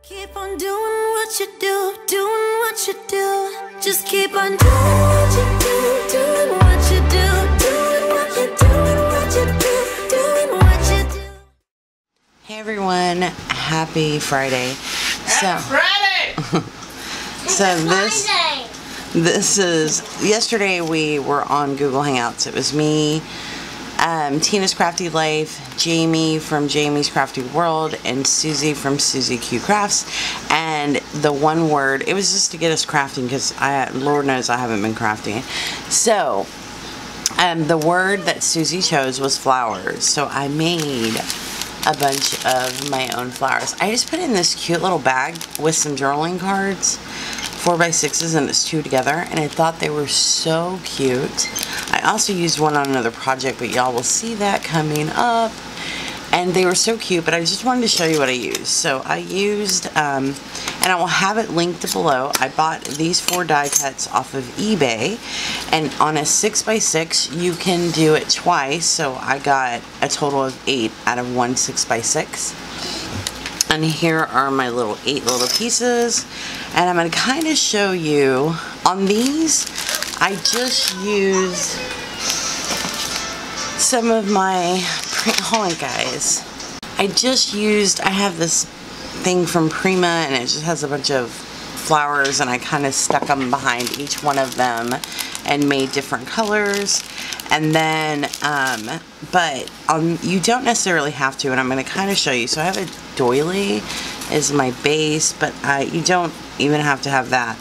Keep on doing what you do, doing what you do. Just keep on doing what you do, doing what you do, doing what you do, what you do, doing what you do. Hey everyone, happy Friday. This is, yesterday we were on Google Hangouts. It was me, Tina's Crafty Life, Jamie from Jamie's Crafty World, and Suzy from Suzy Q Crafts. And the one word, it was just to get us crafting because Lord knows I haven't been crafting. So, the word that Suzy chose was flowers. So I made a bunch of my own flowers. I just put in this cute little bag with some journaling cards, 4x6s, and it's two together, and I thought they were so cute. I also used one on another project, but y'all will see that coming up. And they were so cute, but I just wanted to show you what I used. So I used, and I will have it linked below, I bought these 4 die cuts off of eBay, and on a 6x6 you can do it twice, so I got a total of 8 out of one 6x6. And here are my little 8 little pieces, and I'm going to kind of show you, on these, I just used some of my, hold on guys, I have this thing from Prima, and it just has a bunch of flowers, and I kind of stuck them behind each one of them and made different colors. And then, you don't necessarily have to, and I'm going to kind of show you. So I have a doily as my base, but you don't even have to have that.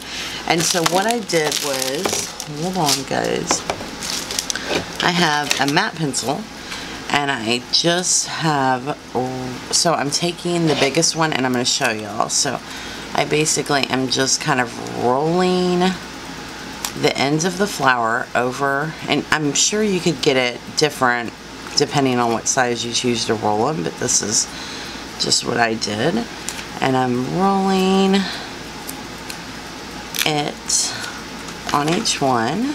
And so what I did was, hold on guys, I have a matte pencil, and I just have, so I'm taking the biggest one, and I'm going to show y'all. So I basically am just kind of rolling the ends of the flower over, and I'm sure you could get it different depending on what size you choose to roll them, but this is just what I did. And I'm rolling it on each one,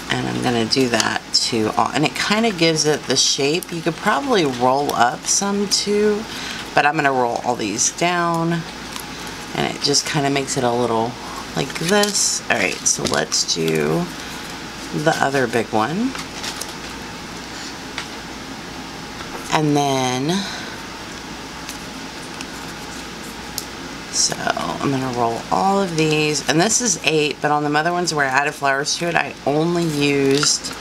and I'm going to do that to all, and it kind of gives it the shape. You could probably roll up some too, but I'm going to roll all these down, and it just kind of makes it a little like this. Alright, so let's do the other big one. And then, so I'm going to roll all of these, and this is 8, but on the other ones where I added flowers to it, I only used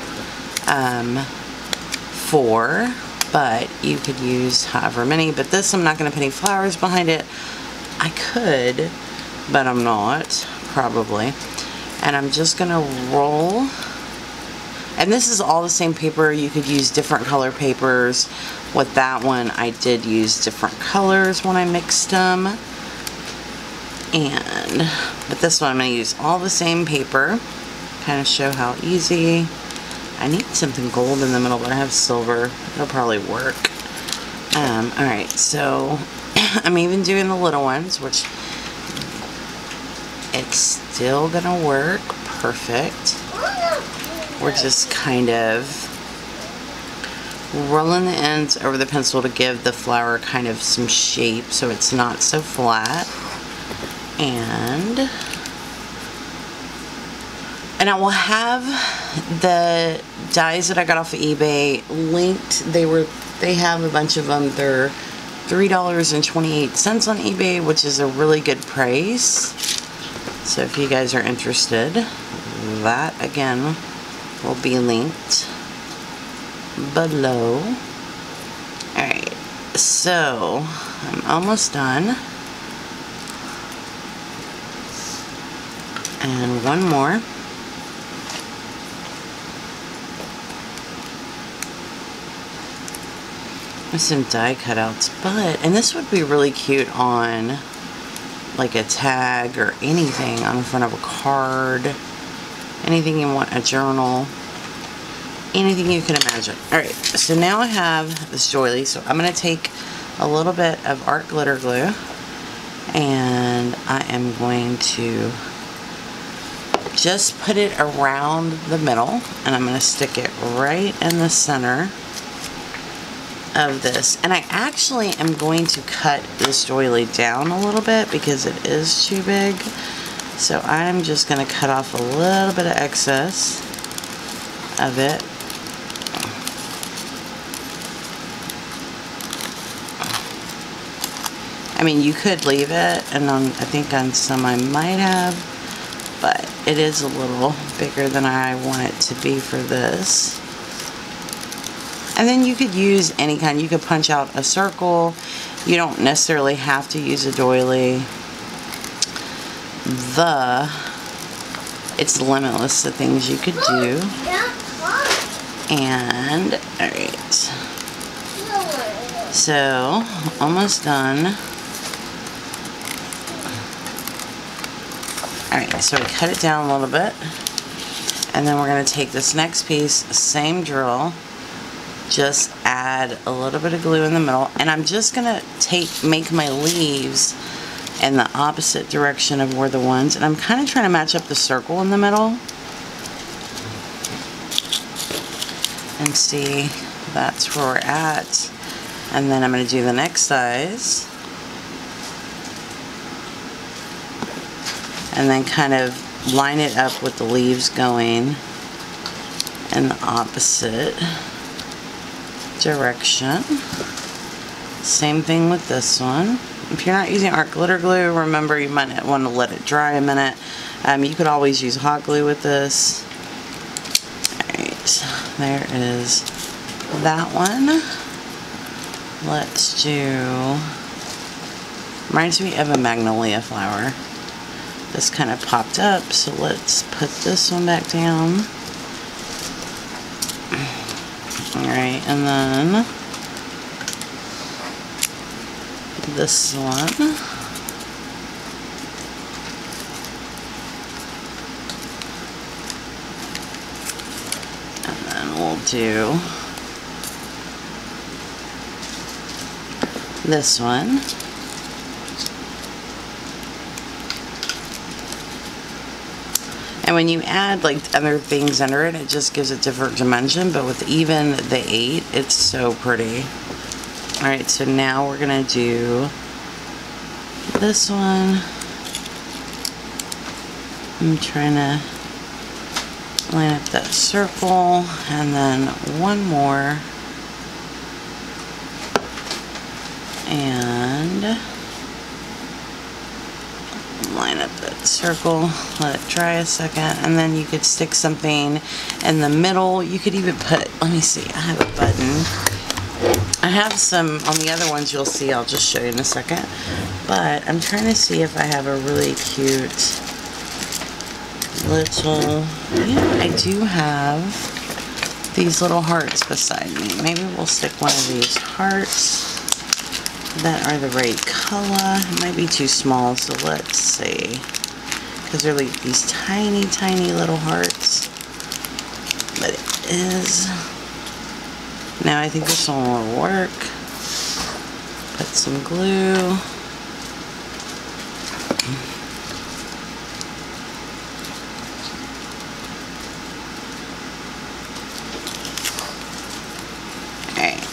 4, but you could use however many. But this, I'm not going to put any flowers behind it. I could, but I'm not, probably. And I'm just going to roll, and this is all the same paper. You could use different color papers. With that one, I did use different colors when I mixed them. But this one I'm going to use all the same paper, kind of show how easy. I need something gold in the middle, but I have silver. It'll probably work. Alright, so I'm even doing the little ones, which it's still gonna work perfect. We're just kind of rolling the ends over the pencil to give the flower kind of some shape so it's not so flat. And I will have the dies that I got off of eBay linked. They have a bunch of them. They're $3.28 on eBay, which is a really good price. So if you guys are interested, that again will be linked below. Alright, so I'm almost done. And one more. With some die cutouts, and this would be really cute on like a tag or anything on the front of a card, anything you want, a journal, anything you can imagine. Alright, so now I have this doily, so I'm going to take a little bit of art glitter glue, and I am going to just put it around the middle, and I'm going to stick it right in the center of this. And I actually am going to cut this doily down a little bit because it is too big. So I'm just going to cut off a little bit of excess of it. I mean, you could leave it, and I think on some I might have, but it is a little bigger than I want it to be for this. And then you could use any kind. You could punch out a circle. You don't necessarily have to use a doily. It's limitless the things you could do. And, alright. So, almost done. Alright, so we cut it down a little bit. And then we're going to take this next piece, same drill. Just add a little bit of glue in the middle. And I'm just going to make my leaves in the opposite direction of where the ones. And I'm kind of trying to match up the circle in the middle. And see, that's where we're at. And then I'm going to do the next size. And then kind of line it up with the leaves going in the opposite direction. Same thing with this one. If you're not using art glitter glue, remember you might want to let it dry a minute. You could always use hot glue with this. Alright, there is that one. Let's do, reminds me of a magnolia flower. This kind of popped up, so let's put this one back down. Alright, and then this one. And then we'll do this one. And when you add like other things under it, it just gives a different dimension. But with even the 8, it's so pretty. Alright, so now we're going to do this one. I'm trying to line up that circle. And then one more. And line up that circle, let it dry a second, and then you could stick something in the middle. You could even put, let me see, I have a button. I have some on the other ones you'll see, I'll just show you in a second. But I'm trying to see if I have a really cute little, yeah, I do have these little hearts beside me. Maybe we'll stick one of these hearts that are the right color. It might be too small, so let's see. Because they're like these tiny, tiny little hearts. But it is. Now I think this one will work. Put some glue.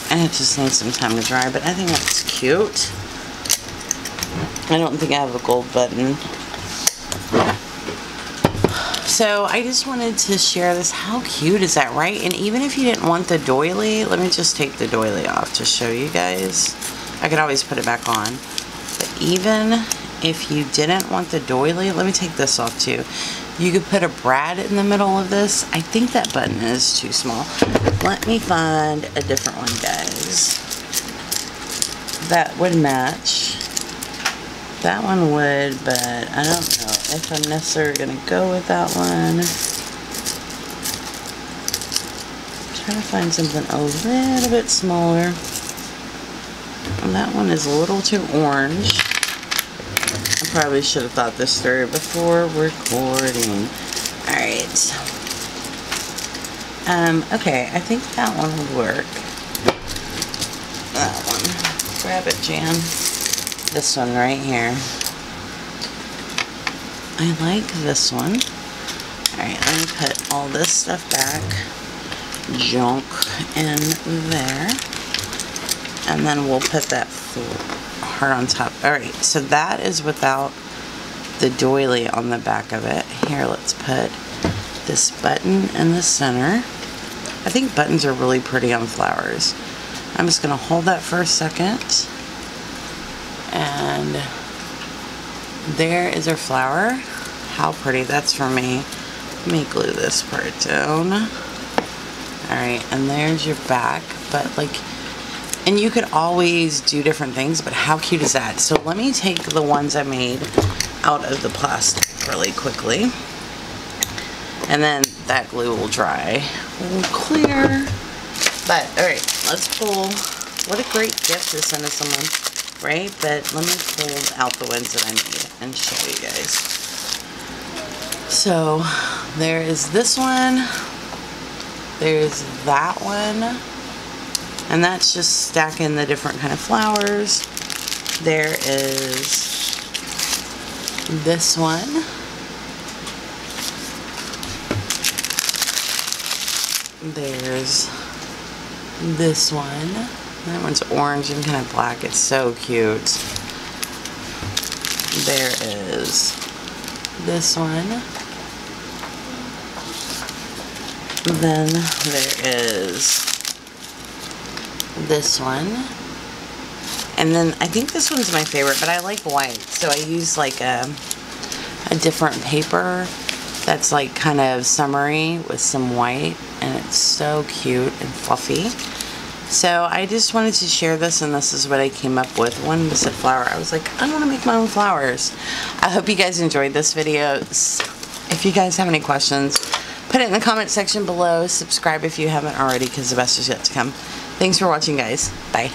And it just needs some time to dry, but I think that's cute. I don't think I have a gold button. So I just wanted to share this. How cute is that, right? And even if you didn't want the doily, let me just take the doily off to show you guys. I could always put it back on. But even if you didn't want the doily, let me take this off too. You could put a brad in the middle of this. I think that button is too small. Let me find a different one, guys. That would match. That one would, but I don't know if I'm necessarily going to go with that one. I'm trying to find something a little bit smaller. And that one is a little too orange. I probably should have thought this through before recording. Alright. Okay, I think that one would work. That one. Grab it, Jan. This one right here. I like this one. Alright, let me put all this stuff back. Junk in there. And then we'll put that heart on top. Alright, so that is without the doily on the back of it. Here, let's put this button in the center. I think buttons are really pretty on flowers. I'm just going to hold that for a second. And there is our flower. How pretty. That's for me. Let me glue this part down. Alright, and there's your back. But like, and you could always do different things, but how cute is that? So let me take the ones I made out of the plastic really quickly. And then that glue will dry. We'll clear. But, alright, let's pull. What a great gift to send to someone, right? But let me pull out the ones that I made and show you guys. So, there is this one. There's that one. And that's just stacking the different kind of flowers. There is this one. There's this one. That one's orange and kind of black. It's so cute. There is this one. Then there is this one. And then I think this one's my favorite, but I like white. So I use like a different paper that's like kind of summery with some white. And it's so cute and fluffy. So I just wanted to share this, and this is what I came up with. One was a flower. I was like, I want to make my own flowers. I hope you guys enjoyed this video. If you guys have any questions, put it in the comment section below. Subscribe if you haven't already, because the best is yet to come. Thanks for watching, guys. Bye.